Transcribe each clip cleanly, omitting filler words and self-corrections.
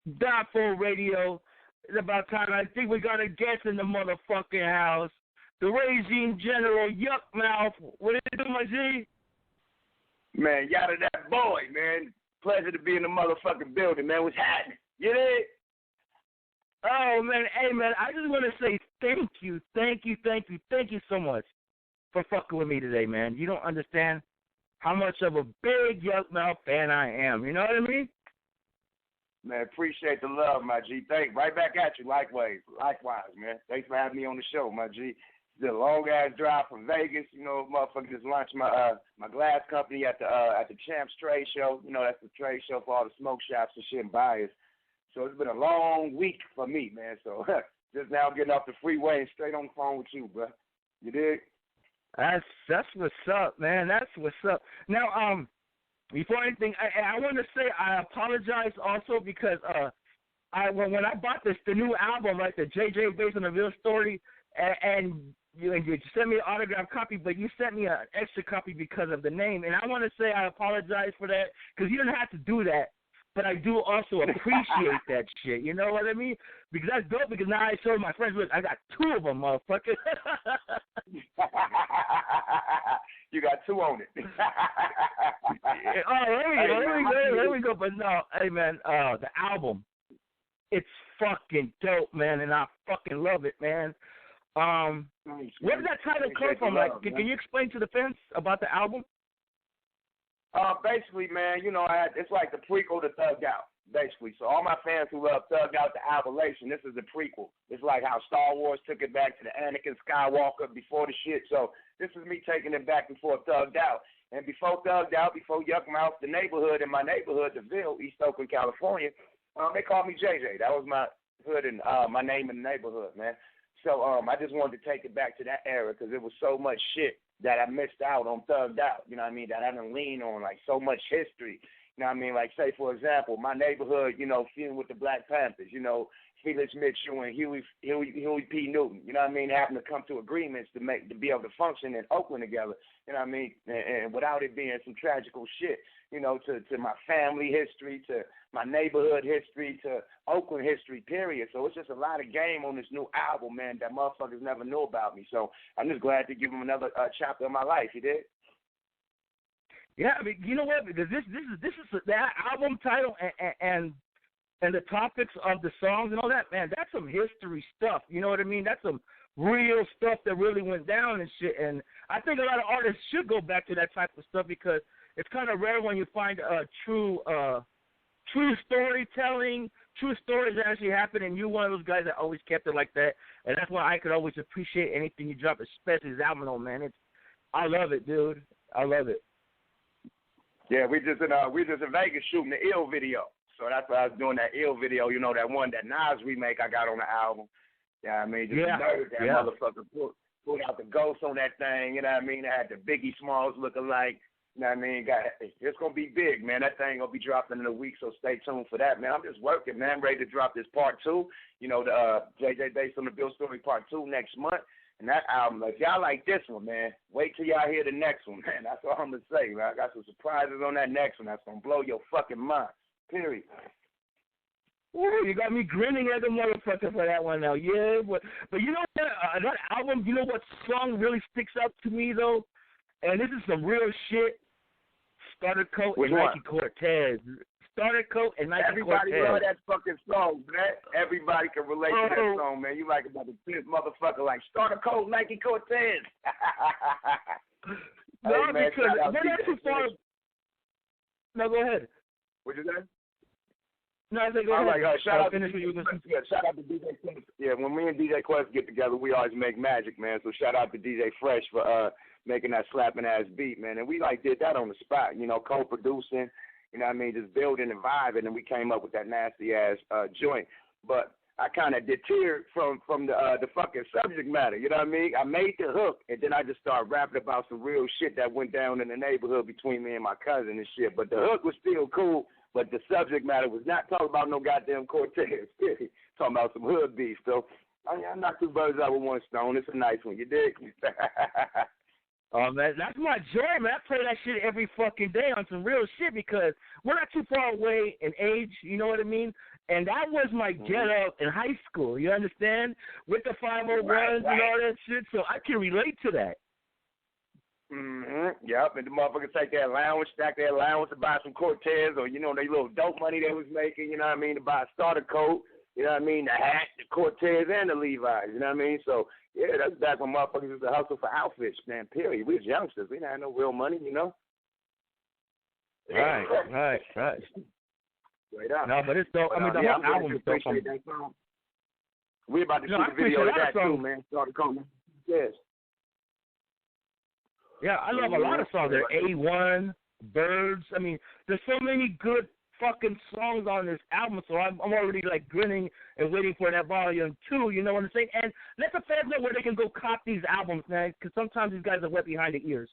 Die4 Radio. It's about time. I think we got a guest in the motherfucking house. The Regime General, Yukmouth. What did you do, my G? Man, yada that boy, man. Pleasure to be in the motherfucking building, man. What's happening? You did? Oh, man. Hey, man, I just want to say thank you so much for fucking with me today, man. You don't understand how much of a big Yukmouth fan I am. You know what I mean? Man, appreciate the love, my G. Thanks. Right back at you, likewise, man. Thanks for having me on the show, my G. It's a long-ass drive from Vegas. You know, motherfucker just launched my my glass company at the Champs Trade Show. You know, that's the trade show for all the smoke shops and shit and buyers. So it's been a long week for me, man. So just now getting off the freeway and straight on the phone with you, bro. You dig? That's what's up, man. That's what's up. Now, before anything, I want to say I apologize also because when I bought the new album, like the JJ based on a real story, and you sent me an autographed copy, but you sent me an extra copy because of the name, and I want to say I apologize for that because you didn't have to do that. But I do also appreciate that shit. You know what I mean? Because that's dope. Because now I showed my friends, look, I got two of them, motherfucker. You got two on it. There we go. But no, hey, man, the album, it's fucking dope, man, and I fucking love it, man. Where did that title come from? Like, can you explain to the fans about the album? Basically, man, you know, it's like the prequel to Thugged Out, basically. So all my fans who love Thugged Out, the Appellation, this is the prequel. It's like how Star Wars took it back to the Anakin Skywalker before the shit. So this is me taking it back before Thugged Out. And before Thugged Out, before Yukmouth, the neighborhood, in my neighborhood, the Ville, East Oakland, California, they called me JJ. That was my hood and my name in the neighborhood, man. So I just wanted to take it back to that era because it was so much shit that I missed out on Thugged Out, you know what I mean, that I didn't lean on, like so much history, you know what I mean, like say, for example, my neighborhood, you know, feuding with the Black Panthers, you know, Felix Mitchell and Huey P. Newton, you know what I mean, having to come to agreements to be able to function in Oakland together, you know what I mean, and without it being some tragical shit, you know, to my family history, to my neighborhood history, to Oakland history, period. So it's just a lot of game on this new album, man, that motherfuckers never knew about me. So I'm just glad to give them another chapter of my life, you did? Yeah, I mean, you know what? Because this is that album title and the topics of the songs and all that, man, that's some history stuff. You know what I mean? That's some real stuff that really went down and shit. And I think a lot of artists should go back to that type of stuff because it's kind of rare when you find true storytelling, true stories that actually happen, and you're one of those guys that always kept it like that. And that's why I could always appreciate anything you drop, especially this album, man. I love it, dude. I love it. Yeah, we just in Vegas shooting the Ill video. So that's why I was doing that Ill video, you know, that one, that Nas remake I got on the album. Yeah, I mean, just murdered that motherfucker, pulled out the ghost on that thing, you know what I mean? I had the Biggie Smalls looking like, you know what I mean? It's going to be big, man. That thing going to be dropping in a week, so stay tuned for that, man. I'm just working, man, ready to drop this part 2, you know, the JJ based on the Bill Story part 2 next month. And that album, if y'all like this one, man, wait till y'all hear the next one, man. That's all I'm going to say, man. I got some surprises on that next one that's going to blow your fucking mind, period. Ooh, you got me grinning like a motherfucker for that one now. Yeah, but you know what? That album, you know what song really sticks out to me, though? And this is some real shit. Starter Coat and Nike Cortez. Starter Coat and Nike Cortez. Everybody love that fucking song, man. Everybody can relate to that song, man. You like about the fifth motherfucker like Starter Coat, Nike Cortez. No, hey, man, because we're not too far. No, go ahead. What'd you say? No, I think go ahead. Shout out to DJ Quest. Yeah, when me and DJ Quest get together, we always make magic, man. So shout out to DJ Fresh for making that slapping ass beat, man. And we did that on the spot, you know, co-producing, you know what I mean, just building and vibing, and we came up with that nasty ass joint. But I kind of deterred from the fucking subject matter, you know what I mean? I made the hook, and then I just started rapping about some real shit that went down in the neighborhood between me and my cousin and shit. But the hook was still cool. But the subject matter was not talking about no goddamn Cortez. Talking about some hood beef. So I'm not two birds out with one stone. It's a nice one. You dig? Oh, man, that's my joy, man. I play that shit every fucking day on some real shit because we're not too far away in age, you know what I mean? And that was my get-up in high school, you understand? With the 501s and all that shit, so I can relate to that. Yep, and the motherfuckers take their allowance, stack their allowance to buy some Cortez or, their little dope money they was making, you know what I mean, to buy a starter coat, you know what I mean, the hat, the Cortez, and the Levi's, you know what I mean? So, yeah, that's back when motherfuckers used to hustle for outfits, man, period. We was youngsters. We didn't have no real money, Right. Straight up. No, but it's dope. I mean, the whole album is dope. We about to shoot a video of that, too, man. Starter coat. Yes. Yeah, I love a lot of songs. There A1, Birds. I mean, there's so many good fucking songs on this album, so I'm already, like, grinning and waiting for that volume 2, you know what I'm saying? And let the fans know where they can go cop these albums, man, because sometimes these guys are wet behind the ears.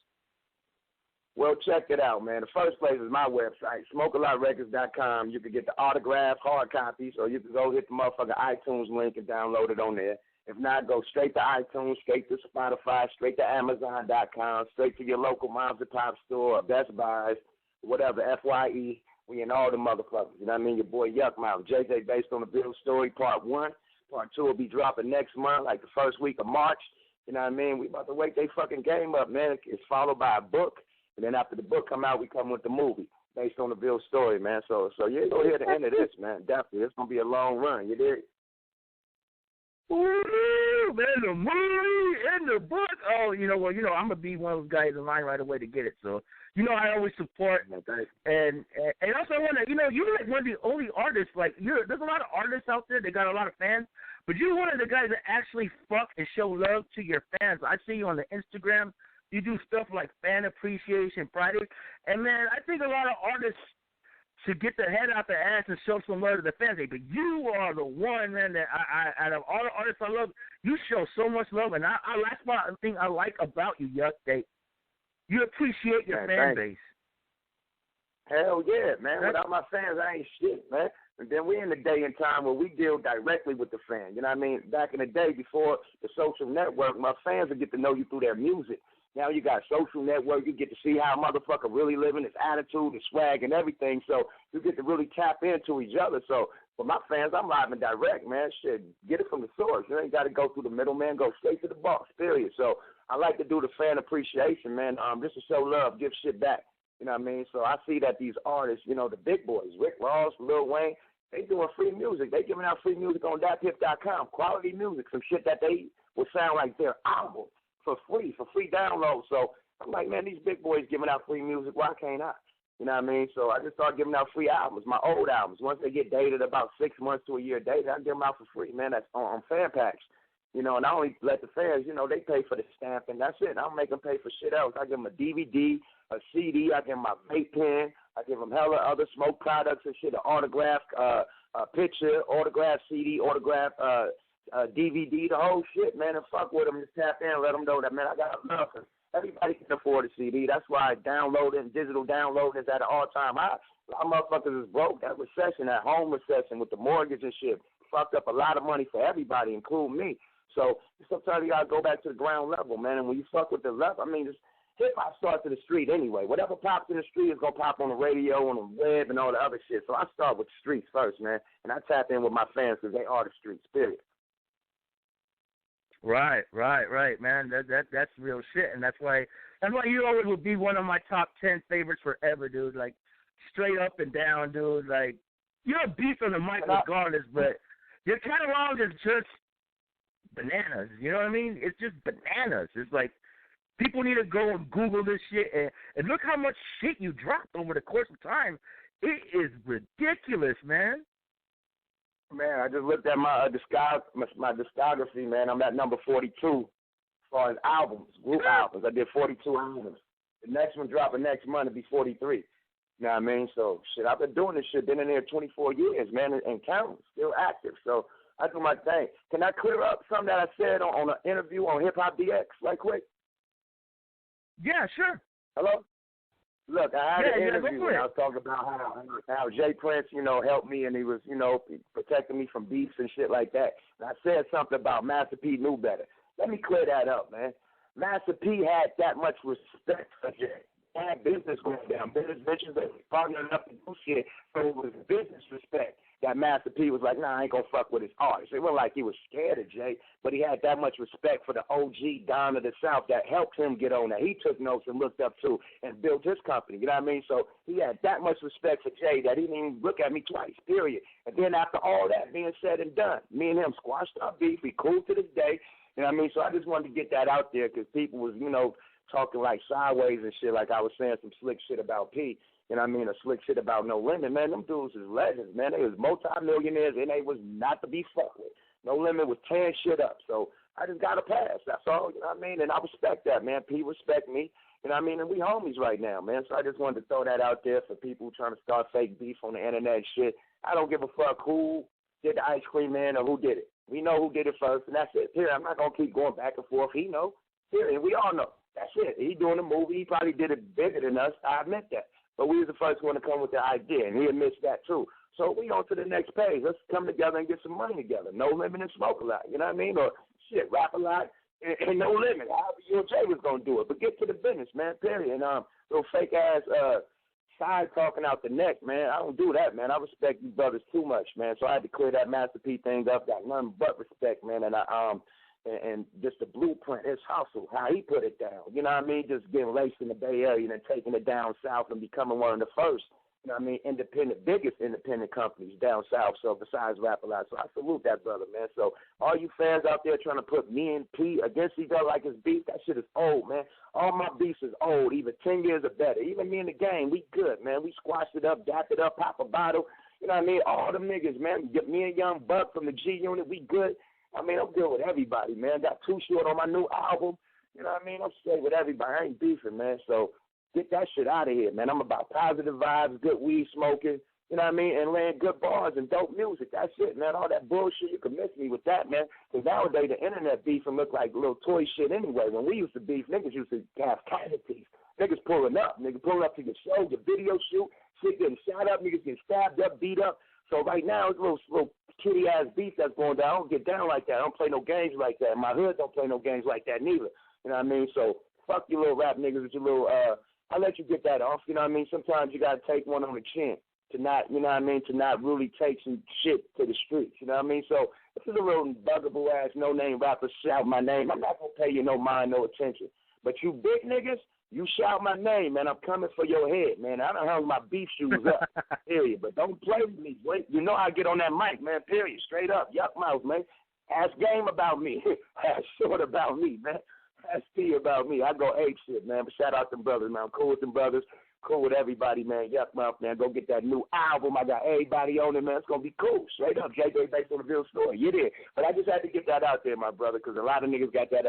Well, check it out, man. The first place is my website, smokealotrecords.com. You can get the autographed hard copies, or you can go hit the motherfucking iTunes link and download it on there. If not, go straight to iTunes, straight to Spotify, straight to Amazon.com, straight to your local moms and pop store, Best Buys, whatever, FYE. We in all the motherfuckers. You know what I mean? Your boy Yukmouth, JJ based on the Bill story, part 1. Part 2 will be dropping next month, like the first week of March. You know what I mean? We about to wake they fucking game up, man. It's followed by a book. And then after the book come out, we come with the movie based on the Bill story, man. So yeah, go hear the end of this, man. Definitely. It's going to be a long run. You dig? Ooh, man, the movie and the book. Oh, I'm going to be one of those guys in line right away to get it. So, I always support. And also I want to, you're like one of the only artists, like, there's a lot of artists out there that got a lot of fans, but you're one of the guys that actually fuck and show love to your fans. I see you on the Instagram. You do stuff like Fan Appreciation Friday. And, man, I think a lot of artists should get their head out their ass and show some love to the fans. But you are the one, man, that I out of all the artists I love, you show so much love. And that's one thing I like about you, Yuck, that you appreciate your fan base. Hell yeah, man. Without my fans, I ain't shit, man. And then we in the day and time where we deal directly with the fan. You know what I mean? Back in the day before the social network, my fans would get to know you through their music. Now you got social network. You get to see how a motherfucker really living, his attitude, his swag, and everything. So you get to really tap into each other. So for my fans, I'm live and direct, man. Shit, get it from the source. You ain't got to go through the middleman. Go straight to the boss, period. So I like to do the fan appreciation, man. Just to show love, give shit back. You know what I mean? So I see that these artists, the big boys, Rick Ross, Lil Wayne, they doing free music. They giving out free music on die4.com, quality music, some shit that they will sound like their album. For free download. So I'm like, man, these big boys giving out free music. Why can't I? You know what I mean? So I just start giving out free albums, my old albums. Once they get dated, about 6 months to a year dated, I give them out for free, man. That's on fan packs. And I only let the fans, they pay for the stamp, and that's it. I don't make them pay for shit else. I give them a DVD, a CD. I give them my vape pen. I give them hella other smoke products and shit, an autograph picture, autograph CD, autograph DVD, the whole shit, man, and fuck with them. Just tap in and let them know that, man, I got nothing. Everybody can afford a CD. That's why downloading, digital downloading is at an all-time high. A lot of motherfuckers is broke. That recession, that home recession with the mortgage and shit, fucked up a lot of money for everybody, including me. So sometimes you got to go back to the ground level, man, and when you fuck with the level, just hip-hop starts in the street anyway. Whatever pops in the street is going to pop on the radio, on the web, and all the other shit. So I start with the streets first, man, and I tap in with my fans because they are the streets, period. Right, man. That's real shit, and that's why you always will be one of my top 10 favorites forever, dude. Like straight up and down, dude. Like you're a beast on the mic regardless, but your catalog is just bananas. You know what I mean? It's just bananas. It's like people need to go and Google this shit and look how much shit you dropped over the course of time. It is ridiculous, man. Man, I just looked at my discography, man. I'm at number 42 as far as albums, group albums. I did 42 albums. The next one dropping next month will be 43. You know what I mean? So, shit, I've been doing this shit. Been in there 24 years, man, and counting. Still active. So, I do my thing. Can I clear up something that I said on an interview on Hip Hop DX right quick? Yeah, sure. Hello? Look, I had an interview and I was talking about how Jay Prince, helped me and he was, protecting me from beefs and shit like that. And I said something about Master P knew better. Let me clear that up, man. Master P had that much respect for Jay. Had business going down, business ventures, they was partnering up to do shit, so it was business respect that Master P was like, nah, I ain't gonna fuck with his artist. It wasn't like he was scared of Jay, but he had that much respect for the OG Don of the South that helped him get on that. He took notes and looked up to and built his company, you know what I mean? So he had that much respect for Jay that he didn't even look at me twice, period. And then after all that being said and done, me and him squashed our beef. We cool to this day, you know what I mean? So I just wanted to get that out there because people was, you know, talking like sideways and shit, like I was saying some slick shit about P, you know what I mean, or slick shit about No Limit, man. Them dudes is legends, man. They was multi-millionaires and they was not to be fucked with. No Limit was tearing shit up, so I just got a pass, that's all, you know what I mean, and I respect that, man. P respect me, you know what I mean, and we homies right now, man, so I just wanted to throw that out there for people trying to start fake beef on the internet and shit. I don't give a fuck who did the ice cream man or who did it. We know who did it first, and that's it. Here, I'm not going to keep going back and forth. He know. Here, we all know. That's it. He doing the movie. He probably did it bigger than us. I admit that. But we was the first one to come with the idea, and he admits that too. So we on to the next page. Let's come together and get some money together. No Limit and smoke a lot. You know what I mean? Or shit, rap a lot and No Limit. However you and Jay was going to do it. But get to the business, man, period. And little fake-ass side talking out the neck, man. I don't do that, man. I respect you brothers too much, man. So I had to clear that Master P thing up. Got nothing but respect, man. And and just the blueprint, his hustle, how he put it down. You know what I mean? Just getting laced in the Bay Area and then taking it down south and becoming one of the first, you know what I mean, biggest independent companies down south, so besides Rap A Lot. So I salute that brother, man. So all you fans out there trying to put me and P against each other like it's beef, that shit is old, man. All my beefs is old, even 10 years or better. Even me in the game, we good, man. We squashed it up, dapped it up, pop a bottle. You know what I mean? All them niggas, man. Me and Young Buck from the G Unit, we good. I mean, I'm good with everybody, man. Got Too Short on my new album. You know what I mean? I'm straight with everybody. I ain't beefing, man. So get that shit out of here, man. I'm about positive vibes, good weed smoking, you know what I mean, and laying good bars and dope music. That's it, man. All that bullshit, you can miss me with that, man. Because nowadays the internet beefing look like little toy shit anyway. When we used to beef, niggas used to have casualties. Niggas pulling up. Niggas pulling up to your show, your video shoot, shit getting shot up, niggas getting stabbed up, beat up. So right now, it's a little kitty-ass beef that's going down. I don't get down like that. I don't play no games like that. My hood don't play no games like that neither. You know what I mean? So fuck you little rap niggas with your little, I'll let you get that off. You know what I mean? Sometimes you got to take one on the chin to not, you know what I mean, to not really take some shit to the streets. You know what I mean? So if it's a little buggable-ass, no-name rapper shout my name, I'm not going to pay you no mind, no attention. But you big niggas, you shout my name, man. I'm coming for your head, man. I done hung my beef shoes up, period. But don't play with me, boy. You know I get on that mic, man, period. Straight up. Yukmouth, man. Ask Game about me. Ask Short about me, man. Ask T about me. I go ape shit, man. But shout out them brothers, man. I'm cool with them brothers. Cool with everybody, man. Yukmouth, man. Go get that new album. I got everybody on it, man. It's going to be cool. Straight up. JJ based on the real story. You did. But I just had to get that out there, my brother, because a lot of niggas got that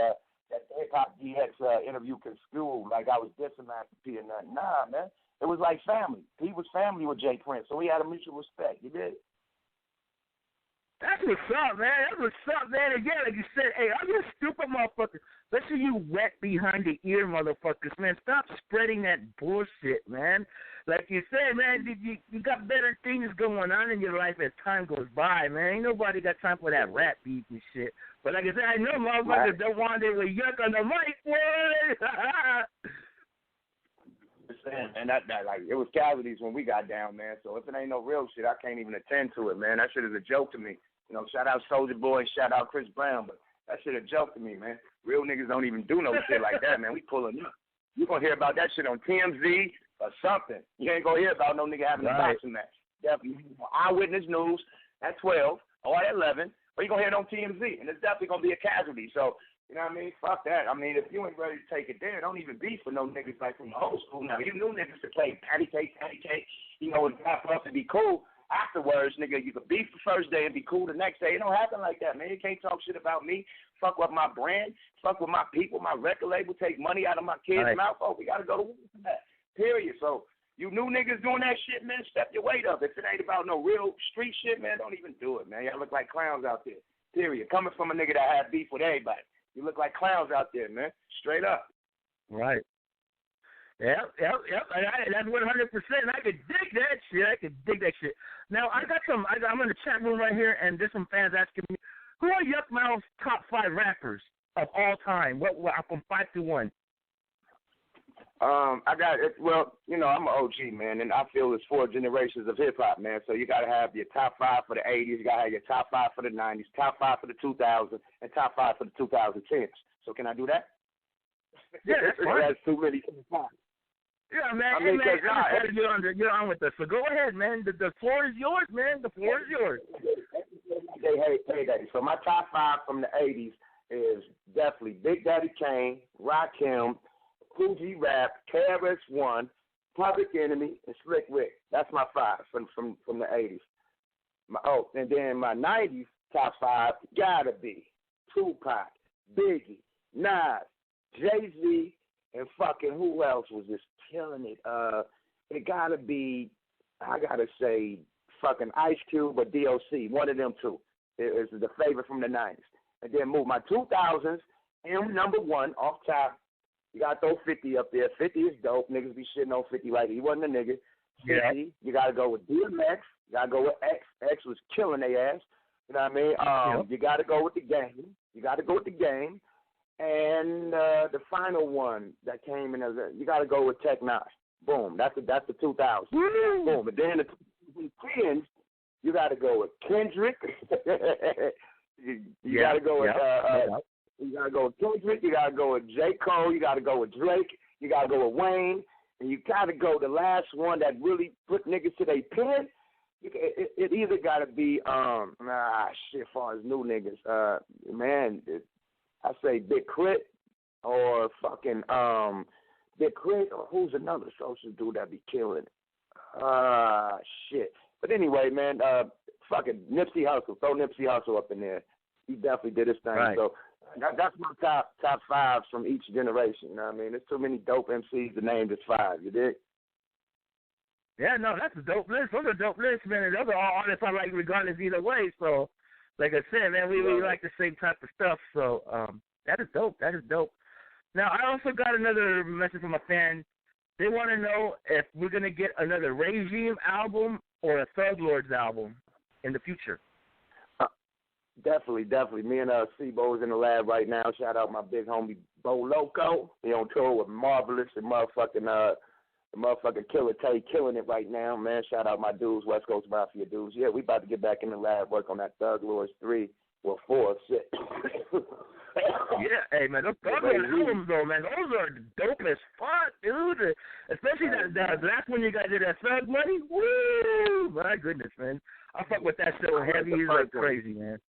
hip-hop DX interview construed like I was dissing Master P and nothing. Nah, man. It was like family. He was family with Jay Prince, so we had a mutual respect. You did? That's what's up, man. That's what's up, man. Again, like you said, hey, I'm just stupid motherfuckers. Listen, you wet behind the ear motherfuckers, man. Stop spreading that bullshit, man. Like you said, man, you got better things going on in your life as time goes by, man. Ain't nobody got time for that rap beef and shit. But like I said, I know motherfuckers don't want it with Yuck on the mic, boy. And that like it was casualties when we got down, man. So if it ain't no real shit, I can't even attend to it, man. That shit is a joke to me. You know, shout out Soulja Boy, shout out Chris Brown, but that shit a joke to me, man. Real niggas don't even do no shit like that, man. We pulling up. You gonna hear about that shit on TMZ or something. You ain't gonna hear about no nigga having a boxing match. Definitely Eyewitness News at 12 or at 11, or you gonna hear it on TMZ, and it's definitely gonna be a casualty. So. You know what I mean? Fuck that. I mean, if you ain't ready to take it there, don't even beef for no niggas like from the old school. Now, you new niggas to play patty cake, you know, and rap up and be cool. Afterwards, nigga, you could beef the first day and be cool the next day. It don't happen like that, man. You can't talk shit about me. Fuck with my brand. Fuck with my people, my record label. Take money out of my kids' mouth. Oh, we got to go to war for that. Period. So, you new niggas doing that shit, man, step your weight up. If it ain't about no real street shit, man, don't even do it, man. Y'all look like clowns out there. Period. Coming from a nigga that had beef with everybody. You look like clowns out there, man. Straight up. Right. Yep. That's 100%. I could dig that shit. Now, I got I'm in the chat room right here, and there's some fans asking me, who are Yukmouth's top 5 rappers? of all time? What from 5 to 1? I got it. Well, you know, I'm an OG, man, and I feel it's 4 generations of hip hop, man. So you got to have your top 5 for the 80s, you got to have your top 5 for the 90s, top 5 for the 2000s, and top 5 for the 2010s. So can I do that? Yeah, that's fine. That's too many. Yeah, man. I mean, hey, man, I'm excited to get on with us. So go ahead, man. The floor is yours, man. The floor is yours. Hey. So my top 5 from the 80s is definitely Big Daddy Kane, Rakim, Coogee Rap, KRS-One, Public Enemy, and Slick Rick. That's my 5 from the 80s. And then my 90s top 5 gotta be Tupac, Biggie, Nas, Jay-Z, and fucking who else was just killing it? It gotta be, I gotta say, fucking Ice Cube or D.O.C. One of them two is the favorite from the 90s. And then move my 2000s, number 1 off top. You gotta throw 50 up there. 50 is dope. Niggas be shitting on 50 like he wasn't a nigga. 50, yeah. You gotta go with DMX. You gotta go with X. X was killing their ass. You know what I mean? You gotta go with the game. And the final one that came in you got to go with Tech Nine. Boom. That's the 2000s. Boom. And then the 10s, you got to go with Kendrick. you got to go with you got to go with Kendrick. You got to go with J. Cole. You got to go with Drake. You got to go with Wayne. And you got to go the last one that really put niggas to their pen. It either got to be as far as new niggas, I say Big Crit or fucking Big Crit or who's another social dude that be killing it? Shit. But anyway, man, fucking Nipsey Hussle. Throw Nipsey Hussle up in there. He definitely did his thing. Right. So that's my top 5 from each generation. You know what I mean? There's too many dope MCs to name just 5. You dig? Yeah, no, that's a dope list. Those are dope lists, man. And those are all artists I like regardless either way. So, like I said, man, we like the same type of stuff. So that is dope. Now, I also got another message from a fan. They want to know if we're going to get another Regime album or a Thug Lords album in the future. Definitely. Me and C-Bo is in the lab right now. Shout out my big homie Bo Loco. He on tour with Marvelous and motherfucking Killer Tay killing it right now, man. Shout out my dudes, West Coast Mafia dudes. Yeah, we about to get back in the lab, work on that Thug Lords 3 or 4 shit. Yeah, hey, man, those Thug Lords albums, though, man, those are dope as fuck, dude. Especially that last one you guys did, that Thug Money. Woo! My goodness, man. I fuck with that so heavy. It's like crazy, man.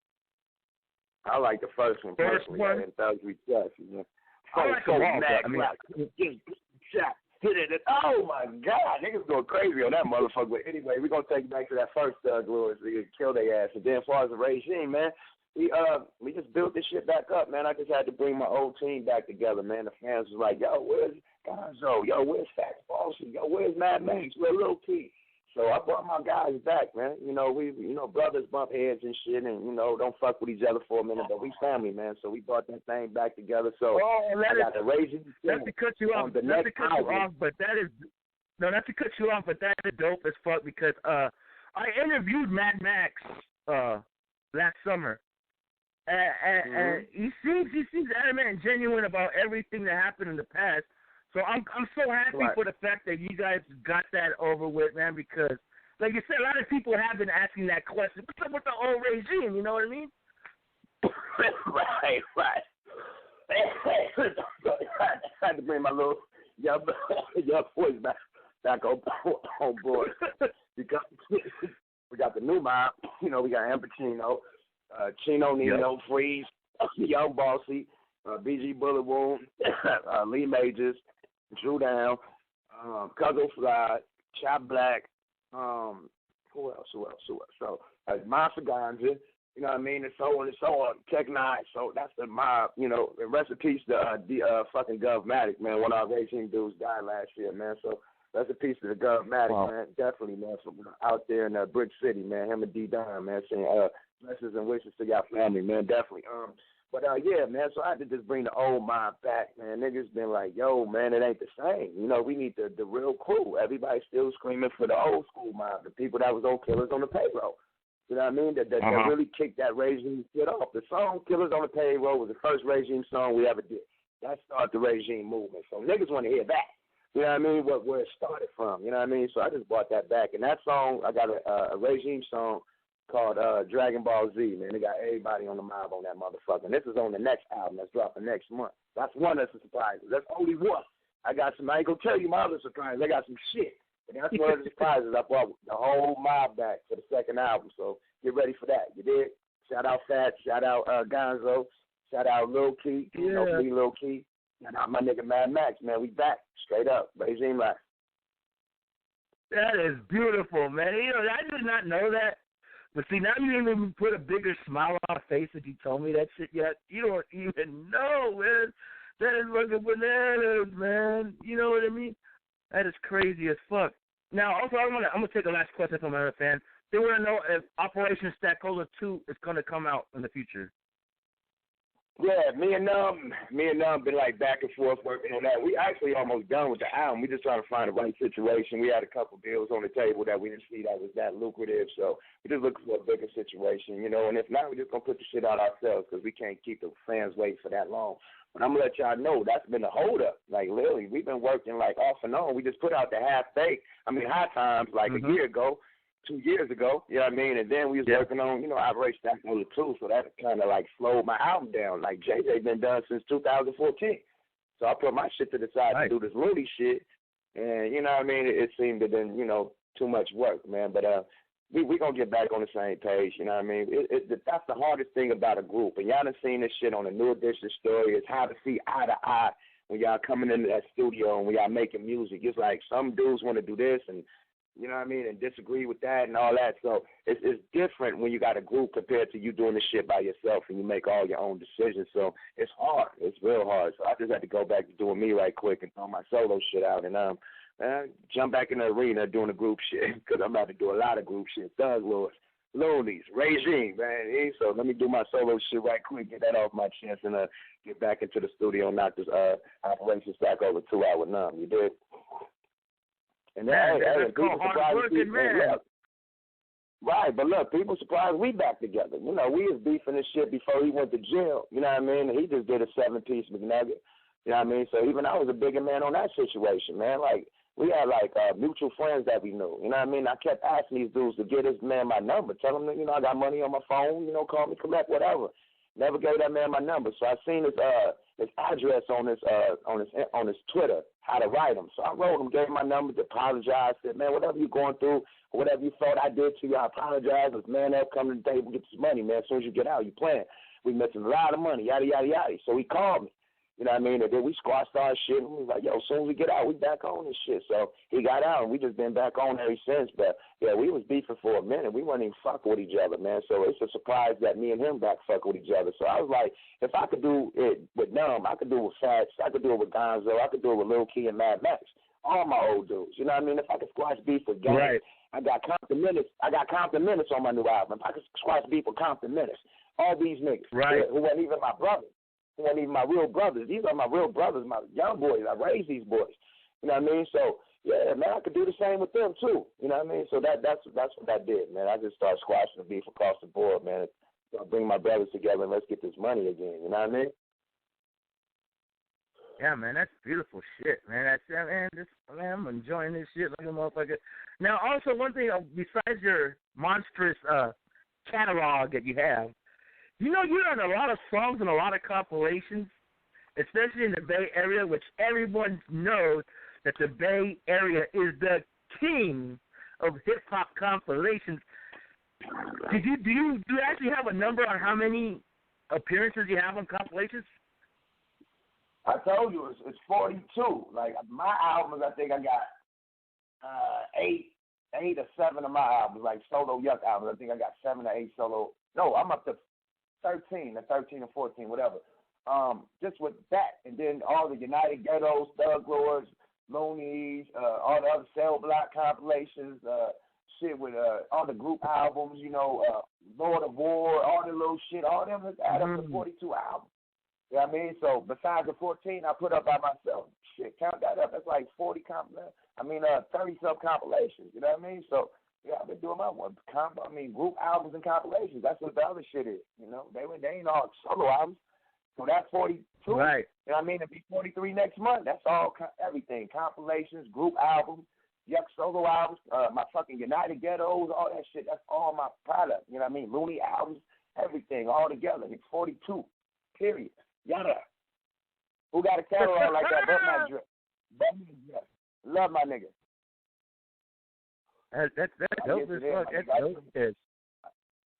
I like the first one personally, man. Thugs We Trust, you know. I like them all, but, I mean, oh my God, niggas going crazy on that motherfucker. But anyway, we're gonna take it back to that first Thug Lords. They kill their ass. And then as far as the regime, man, we just built this shit back up, man. I just had to bring my old team back together, man. The fans was like, yo, where's Gonzo? Yo, where's Fats Boston? Yo, where's Mad Max? Where's Lil T? So I brought my guys back, man. You know, brothers bump heads and shit, and don't fuck with each other for a minute, but we family, man. So we brought that thing back together. So I got the Raging. Not to cut you off, but that is dope as fuck because I interviewed Mad Max last summer, and he seems adamant and genuine about everything that happened in the past. So I'm so happy for the fact that you guys got that over with, man, because, like you said, a lot of people have been asking that question. What's up with the old regime, you know what I mean? Right. I had to bring my little young voice back on board. Because we got the new mob, we got Amber Chino, Nino, Freeze, Young Bossy, BG Bullet Wound, Lee Majors, Drew Down, Cuzzo Fly, Chop Black, who else? So, Monster Ganja, you know what I mean, and so on, Tech Nine. So that's the mob, and rest in peace to fucking Govmatic, man. One of our racing dudes died last year, man. So rest in peace to the Govmatic, man. Definitely, man, from out there in Brick City, man. Him and D Don, man, saying blessings and wishes to your family, man. Definitely. But, yeah, man, so I had to just bring the old mob back, man. Niggas been like, yo, man, it ain't the same. We need the real crew. Everybody's still screaming for the old school mob, the people that was on Killers on the payroll. You know what I mean? That really kicked that regime shit off. The song Killers on the Payroll was the first regime song we ever did. That started the regime movement. So niggas want to hear that. You know what I mean? Where it started from. You know what I mean? So I just brought that back. And that song, I got a regime song called Dragon Ball Z, man. They got everybody on the mob on that motherfucker. And this is on the next album that's dropping next month. That's one of the surprises. That's only one. I ain't gonna tell you my other surprises. I got some shit. And that's one of the surprises. I brought the whole mob back for the second album. So get ready for that. You did? Shout out Fat. Shout out Gonzo. Shout out Lil Key. You know me, Lil Key. Shout out my nigga Mad Max, man. We back. Straight up. Regime life. That is beautiful, man. You know, I did not know that. But see, now you even put a bigger smile on my face that you told me that shit yet. You don't even know, man. That is fucking bananas, man. You know what I mean? That is crazy as fuck. Now, also, I'm gonna take a last question from another fan. They want to know if Operation Stackola 2 is gonna come out in the future. Yeah, me and Numb been like back and forth working on that. We actually almost done with the album. We just trying to find the right situation. We had a couple deals on the table that we didn't see that was that lucrative, so we just looking for a bigger situation, you know. And if not, we're just gonna put the shit out ourselves because we can't keep the fans waiting for that long. But I'm gonna let y'all know that's been a hold up. Like literally, we've been working like off and on. We just put out the High Times like a year ago. 2 years ago, you know what I mean? And then we was working on, you know, Operation Stackola 2, so that kind of like slowed my album down. Like JJ been done since 2014. So I put my shit to the side to do this Luniz shit. And, you know what I mean? It seemed to been, you know, too much work, man. But we going to get back on the same page, you know what I mean? That's the hardest thing about a group. And y'all done seen this shit on the New Edition story. It's how to see eye to eye when y'all coming into that studio and when y'all making music. It's like some dudes want to do this and, you know what I mean, and disagree with that and all that. So it's different when you got a group compared to you doing the shit by yourself and you make all your own decisions. So it's hard. It's real hard. So I just had to go back to doing me right quick and throw my solo shit out and jump back in the arena doing the group shit because I'm about to do a lot of group shit. Thug Lordz, Luniz, Regime, man. So let me do my solo shit right quick, get that off my chest, and get back into the studio and knock this Operation Stackola 2 out with Numb. You did? And that's called hard working, man. Right, but look, people surprised we back together. You know, we was beefing this shit before he went to jail. You know what I mean? And he just did a 7-piece McNugget. You know what I mean? So even I was a bigger man on that situation, man. Like, we had, like, mutual friends that we knew. You know what I mean? I kept asking these dudes to get this man my number. Tell him that, you know, I got money on my phone, you know, call me, collect, whatever. Never gave that man my number. So I seen his address on his Twitter, how to write him. So I wrote him, gave him my number, to apologize, said, man, whatever you're going through, whatever you thought I did to you, I apologize. Let's man up, come to the table, get this money, man. As soon as you get out, you playing. We missing a lot of money, yada, yada, yada. So he called me. You know what I mean? And then we squashed our shit. And we was like, yo, as soon as we get out, we back on this shit. So he got out, and we just been back on ever since. But, yeah, we was beefing for a minute. We wasn't even fucking with each other, man. So it's a surprise that me and him back fuck with each other. So I was like, if I could do it with Numb, I could do it with Fats, I could do it with Gonzo, I could do it with Lil Key and Mad Max. All my old dudes. You know what I mean? If I could squash beef with Gang, right. I got Compton Minutes on my new album. If I could squash beef with Compton Minutes, all these niggas who weren't even my brothers. Who weren't even my real brothers. These are my real brothers, my young boys. I raised these boys. You know what I mean? So, yeah, man, I could do the same with them, too. You know what I mean? So that's what I did, man. I just started squashing the beef across the board, man. I bring my brothers together and let's get this money again. You know what I mean? Yeah, man, that's beautiful shit, man. I'm enjoying this shit like a motherfucker. Now, also, one thing, besides your monstrous catalog that you have, you know, you're on a lot of songs and a lot of compilations, especially in the Bay Area, which everyone knows that the Bay Area is the king of hip-hop compilations. Do you actually have a number on how many appearances you have on compilations? I told you, it's 42. Like, my albums, I think I got 8 or 7 of my albums, like solo Yuck albums. I think I got 7 or 8 solo. No, I'm up to 13 or 14, whatever. Just with that, and then all the United Ghettos, Thug Lordz, Luniz, all the other Cell Block compilations, shit with all the group albums, you know, Lord of War, all the little shit, all them add up to 42 albums. You know what I mean? So besides the 14 I put up by myself, shit, count that up. That's like 40 30 sub compilations. You know what I mean? So Yeah, I've been doing my one. Group albums and compilations. That's what the other shit is. They ain't all solo albums. So that's 42. Right. You know what I mean? It'll be 43 next month. That's all everything. Compilations, group albums, solo albums, my fucking United Ghettos, all that shit. That's all my product. You know what I mean? Looney albums, everything, all together. It's 42. Period. Yada. Who got a catalog like that? But my drip. Love my nigga. That's dope as fuck. That's dope as.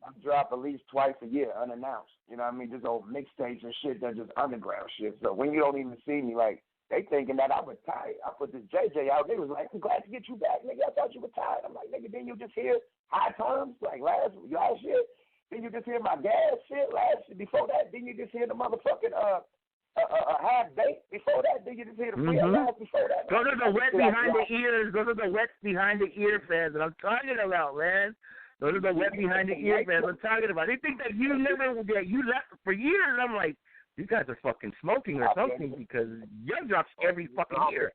I drop at least twice a year unannounced. You know what I mean? Just old mixtapes and shit that's just underground shit. So when you don't even see me, like, they thinking that I'm retired. I put this JJ out. They was like, I'm glad to get you back, nigga. I thought you retired. I'm like, nigga, didn't you just hear High Times, like last year? Didn't you just hear my gas shit before that? Didn't you just hear the motherfucking Half Baked before that? Didn't you just hear the Free Last before that? Go to the wet behind the ears. Go to the wet behind the ear fans that I'm talking about, man. Those are the wet behind the ear fans I'm talking about. They think that you left for years. I'm like, you guys are fucking smoking or something because you drops every fucking year.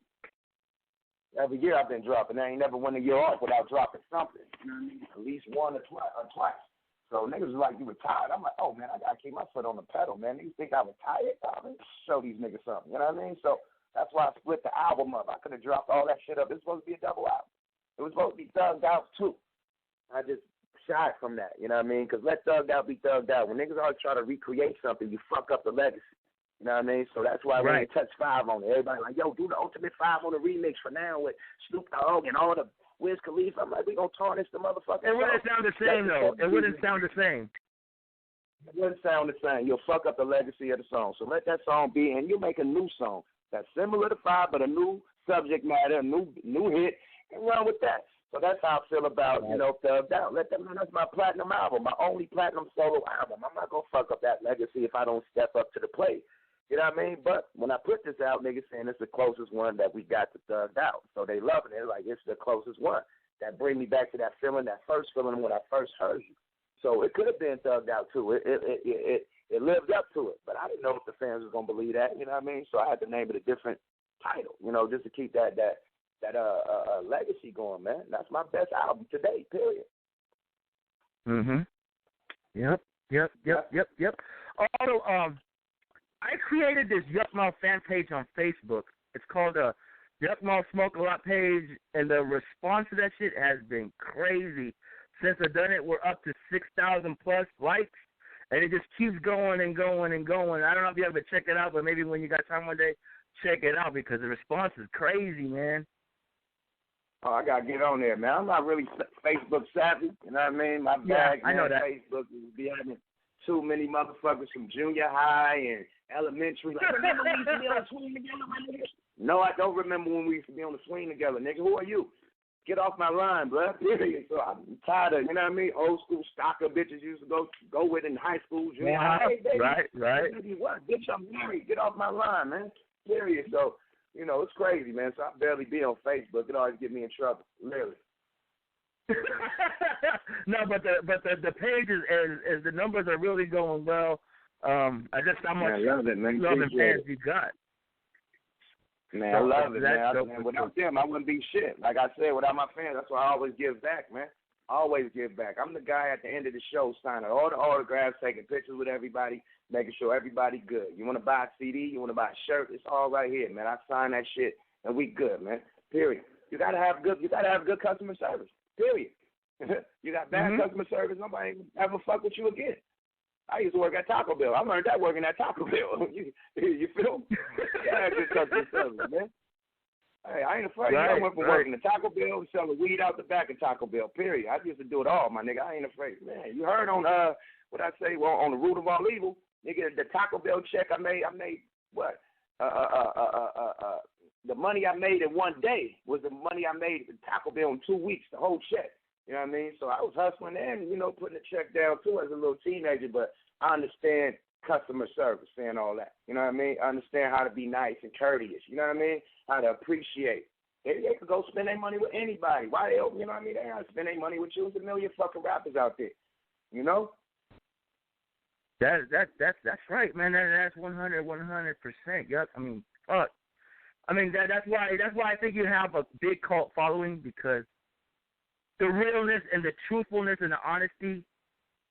Every year I've been dropping. I ain't never went a year off without dropping something. You know what I mean? At least one or twice. So niggas was like, you retired. I'm like, oh, man, I got to keep my foot on the pedal, man. Niggas think I retired? I'm mean, show these niggas something. You know what I mean? So that's why I split the album up. I could have dropped all that shit up. It was supposed to be a double album. It was supposed to be Thugged Out, too. I just shied from that, you know what I mean? Because let Thugged Out be Thugged Out. When niggas always try to recreate something, you fuck up the legacy. You know what I mean? So that's why we ain't touch 5 on it. Everybody like, yo, do the Ultimate 5 on the remix for now with Snoop Dogg and all the Wiz Khalifa. I'm like, we gonna tarnish the motherfucker. It wouldn't sound the same, though. It wouldn't sound the same. It wouldn't sound the same. You'll fuck up the legacy of the song. So let that song be, and you make a new song that's similar to 5, but a new subject matter, a new hit, and run with that. So that's how I feel about, Thugged Out. Let them know that's my platinum album, my only platinum solo album. I'm not going to fuck up that legacy if I don't step up to the plate. You know what I mean? But when I put this out, niggas saying it's the closest one that we got to Thugged Out. So they loving it. Like, it's the closest one. That bring me back to that feeling, that first feeling when I first heard you. So it could have been Thugged Out, too. It lived up to it. But I didn't know if the fans was going to believe that. You know what I mean? So I had to name it a different title, just to keep that legacy going, man. That's my best album to date, period. Yep. Also, I created this Yukmouth fan page on Facebook. It's called Yukmouth Smoke a Lot page, and the response to that shit has been crazy. Since I've done it, we're up to 6,000 plus likes, and it just keeps going and going and going. I don't know if you ever check it out, but maybe when you got time one day, check it out because the response is crazy, man. Oh, I got to get on there, man. I'm not really Facebook savvy. You know what I mean? My bag, I know that. Facebook is be having too many motherfuckers from junior high and elementary. Like, remember we used to be on the swing together, my nigga? No, I don't remember when we used to be on the swing together, nigga. Who are you? Get off my line, bro. So I'm tired of, you know what I mean? Old school stalker bitches used to go with in high school, junior high. Hey, baby, right. What? Bitch, I'm married. Get off my line, man. Serious. So, it's crazy, man. So I barely be on Facebook. It always get me in trouble, literally. No, but the page is the numbers are really going well. I just how much love and fans you got. Man, I love it, man. Without them, I wouldn't be shit. Like I said, without my fans, that's why I always give back, man. Always give back. I'm the guy at the end of the show signing all the autographs, taking pictures with everybody, making sure everybody good. You want to buy a CD, you want to buy a shirt, it's all right here, man. I sign that shit, and we good, man. Period. You gotta have good customer service. Period. You got bad customer service, nobody ever fuck with you again. I used to work at Taco Bell. I learned that working at Taco Bell. You feel me? Yeah, good customer service, man. Hey, I ain't afraid. I went from working at Taco Bell to selling weed out the back of Taco Bell, period. I used to do it all, my nigga. I ain't afraid. Man, you heard on, what I say, well, on the root of all evil, nigga, the Taco Bell check I made what? The money I made in one day was the money I made at Taco Bell in 2 weeks, the whole check. You know what I mean? So I was hustling and, putting the check down, too, as a little teenager, but I understand customer service, saying all that. You know what I mean? I understand how to be nice and courteous. You know what I mean? How to appreciate. They could go spend their money with anybody. Why they, you know what I mean? They don't spend their money with you. There's a million fucking rappers out there. You know? That's right, man. That's 100%. Yup. I mean, fuck. I mean that's why I think you have a big cult following because the realness and the truthfulness and the honesty.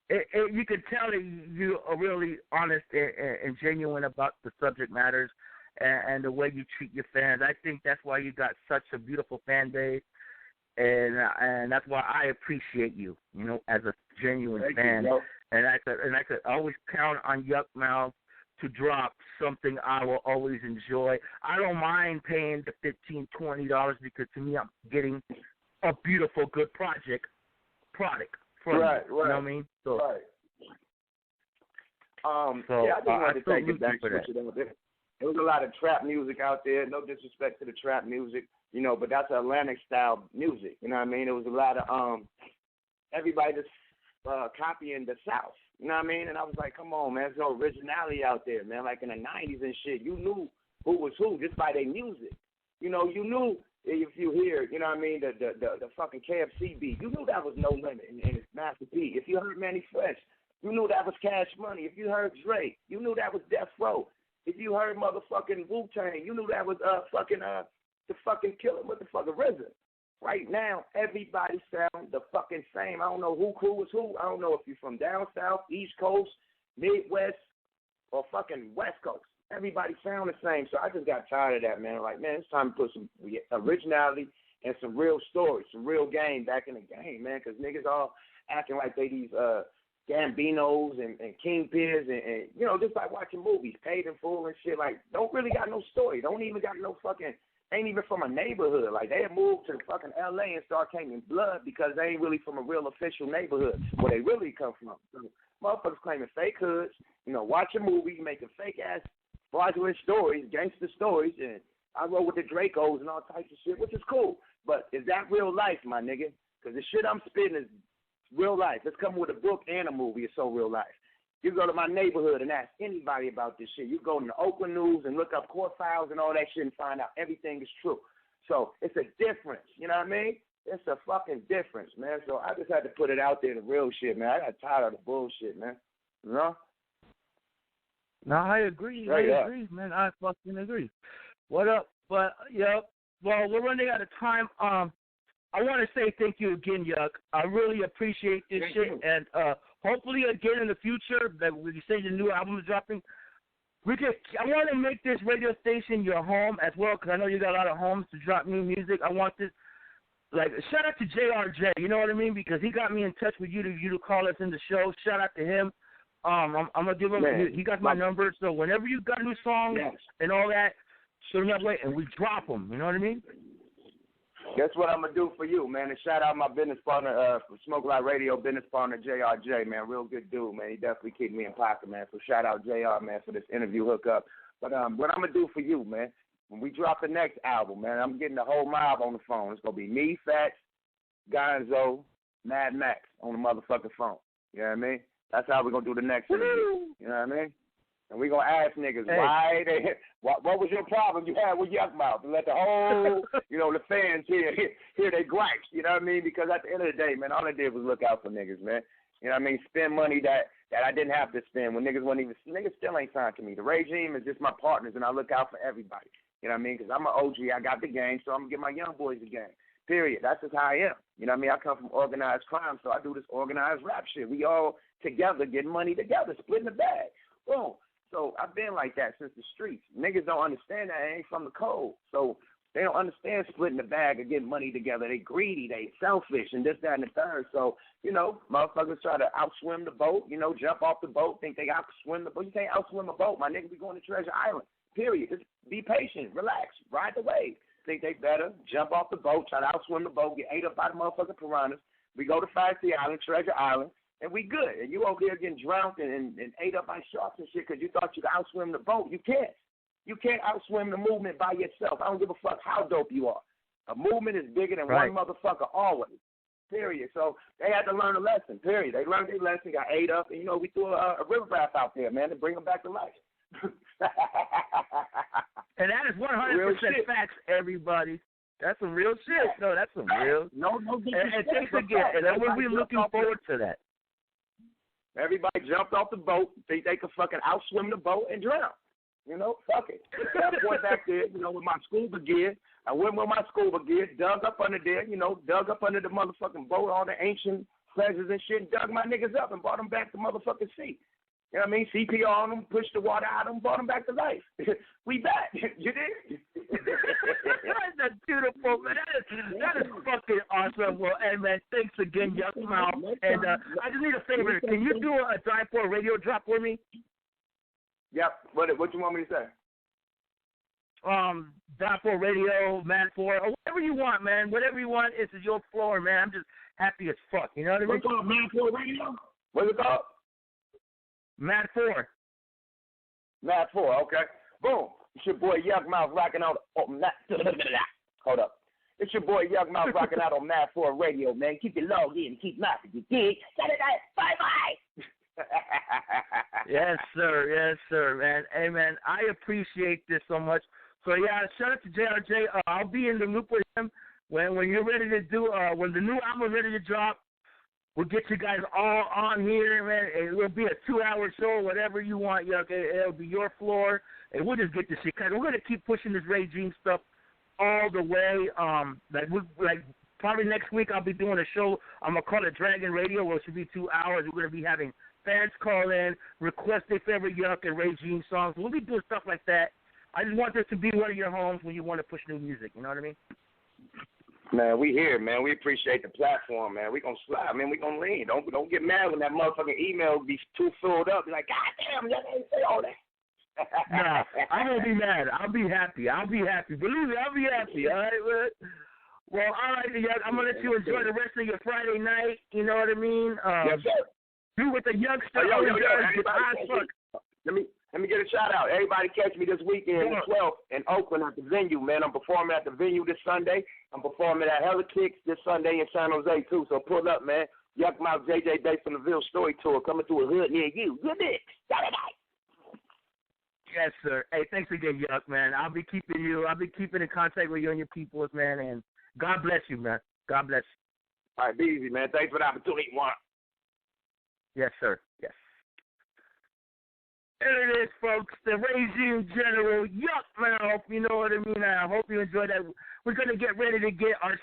You can tell that you are really honest and genuine about the subject matters and the way you treat your fans. I think that's why you got such a beautiful fan base, and that's why I appreciate you, as a genuine fan. And I could always count on Yukmouth to drop something I will always enjoy. I don't mind paying the $15-$20 because to me I'm getting a beautiful, good product from right. You know what I mean? So, right. I just wanted to take it back to that. There was a lot of trap music out there. No disrespect to the trap music, but that's Atlantic style music. You know what I mean? There was a lot of everybody that's copying the South. You know what I mean? And I was like, come on, man, there's no originality out there, man. Like in the 90s and shit, you knew who was who just by their music. You knew if you hear, you know what I mean, the fucking KFC beat, you knew that was No Limit and it's Master P. If you heard Manny Fresh, you knew that was Cash Money. If you heard Drake, you knew that was Death Row. If you heard motherfucking Wu-Tang, you knew that was the fucking killer, what the fuck, RZA. Right now, everybody sound the fucking same. I don't know who is who. I don't know if you're from down south, East Coast, Midwest, or fucking West Coast. Everybody sound the same. So I just got tired of that, man. Like, man, it's time to put some originality and some real stories, some real game back in the game, man, because niggas all acting like they these Gambinos and Kingpins and just like watching movies, Paid in Full and shit. Like, don't really got no story. Don't even got no fucking, ain't even from a neighborhood. Like, they moved to fucking L.A. and start claiming blood because they ain't really from a real official neighborhood where they really come from. So, motherfuckers claiming fake hoods, watching movies, making fake-ass fraudulent stories, gangster stories, and I roll with the Dracos and all types of shit, which is cool. But is that real life, my nigga? Because the shit I'm spitting is real life. It's coming with a book and a movie. It's so real life. You go to my neighborhood and ask anybody about this shit. You go to the Oakland News and look up court files and all that shit and find out everything is true. So it's a difference. You know what I mean? It's a fucking difference, man. So I just had to put it out there, the real shit, man. I got tired of the bullshit, man. You know? No, I agree. I agree, man. I fucking agree. What up? But, well, we're running out of time. I want to say thank you again, Yuck. I really appreciate this shit. And hopefully again in the future, that when you say the new album is dropping, I want to make this radio station your home as well, because I know you got a lot of homes to drop new music. I want this, like, shout out to JRJ, you know what I mean? Because he got me in touch with you to call us in the show. Shout out to him. I'm going to give him, he got my number, so whenever you got new songs and all that, shoot them that way, and we drop them, you know what I mean? That's what I'm going to do for you, man. And shout out my business partner, for Smoke Light Radio, business partner JRJ, man. Real good dude, man. He definitely keep me in pocket, man. So shout out JR, man, for this interview hookup. But what I'm going to do for you, man, when we drop the next album, man, I'm getting the whole mob on the phone. It's going to be me, Fats, Gonzo, Mad Max on the motherfucking phone. You know what I mean? That's how we're going to do the next interview. You know what I mean? And we're going to ask niggas, what was your problem you had with Yukmouth? And let the whole, the fans hear they gripes, you know what I mean? Because at the end of the day, man, all I did was look out for niggas, man. You know what I mean? Spend money that I didn't have to spend when niggas still ain't signed to me. The regime is just my partners, and I look out for everybody. You know what I mean? Because I'm an OG. I got the game, so I'm going to get my young boys the game. Period. That's just how I am. You know what I mean? I come from organized crime, so I do this organized rap shit. We all together getting money together, splitting the bag. Boom. So I've been like that since the streets. Niggas don't understand that. I ain't from the code. So they don't understand splitting the bag or getting money together. They greedy. They selfish and this, that, and the third. So, motherfuckers try to outswim the boat, jump off the boat, think they outswim the boat. You can't outswim a boat. My nigga, we going to Treasure Island. Period. Just be patient. Relax. Ride the wave. Think they better. Jump off the boat. Try to outswim the boat. Get ate up by the motherfucking piranhas. We go to Fancy Island, Treasure Island. And we good. And you over there getting drowned and ate up by sharks and shit because you thought you could outswim the boat. You can't. You can't outswim the movement by yourself. I don't give a fuck how dope you are. A movement is bigger than one motherfucker always. Period. So they had to learn a lesson. Period. They learned their lesson, got ate up, and, we threw a river raft out there, man, to bring them back to life. And that is 100% facts, everybody. That's some real shit. No, that's some real. No, and thanks again. And we're looking forward to that. Everybody jumped off the boat, think they could fucking outswim the boat and drown. You know, fuck it. I went back there, you know, with my scuba gear. I went with my scuba gear, dug up under there, you know, dug up under the motherfucking boat, all the ancient treasures and shit, dug my niggas up and brought them back to motherfucking sea. You know what I mean? CPR on them, pushed the water out of them, brought them back to life. We back. You did? That's beautiful, man. That is fucking awesome. Well, hey, man, thanks again, Yukmouth. And I just need a favor. Can you do a Die4 radio drop for me? Yep. What you want me to say? Die4 radio, Man Phour, or whatever you want, man. Whatever you want, it's your floor, man. I'm just happy as fuck. You know what I mean? What's called Man Phour radio? What's it called? Man Phour. Man Phour, okay. Boom. It's your boy Yukmouth rocking out on Hold up. It's your boy Yukmouth rocking out on Man Phour radio, man. Keep it logged in, keep laughing, you dig? Saturday, bye-bye. Yes, sir. Yes, sir, man. Hey, man, I appreciate this so much. So, yeah, shout out to JRJ. I'll be in the loop with him when you're ready to do, when the new album is ready to drop. We'll get you guys all on here, man. It will be a 2-hour show, whatever you want. Yeah, okay, it'll be your floor, and we'll just get this shit. Cause we're gonna keep pushing this regime stuff all the way. Like probably next week I'll be doing a show. I'm gonna call it Dragon Radio, where it should be 2 hours. We're gonna be having fans call in, request their favorite Yuck and regime songs. We'll be doing stuff like that. I just want this to be one of your homes when you want to push new music. You know what I mean? Man, we here, man. We appreciate the platform, man. We gonna slide, man. We gonna lean. Don't get mad when that motherfucking email be too filled up. Be like, God damn, y'all ain't say all that. Nah, I won't be mad. I'll be happy. Believe me, I'll be happy. All right, well, all right, I'm gonna let you enjoy the rest of your Friday night. You know what I mean? Yes, sir. You with the youngster. Let me get a shout out. Everybody catch me this weekend, the 12th, in Oakland at the venue, man. I'm performing at the venue this Sunday. I'm performing at Hella Kicks this Sunday in San Jose, too. So pull up, man. Yukmouth JJ Based on the Ville Story Tour coming to a hood near you. Good mix. Saturday. Yes, sir. Hey, thanks again, Yuck, man. I'll be keeping in contact with you and your peoples, man. And God bless you, man. God bless you. All right, be easy, man. Thanks for the opportunity, Juan. Yes, sir. Yes. There it is, folks. The regime general, Yukmouth. You know what I mean? I hope you enjoyed that. We're going to get ready to get our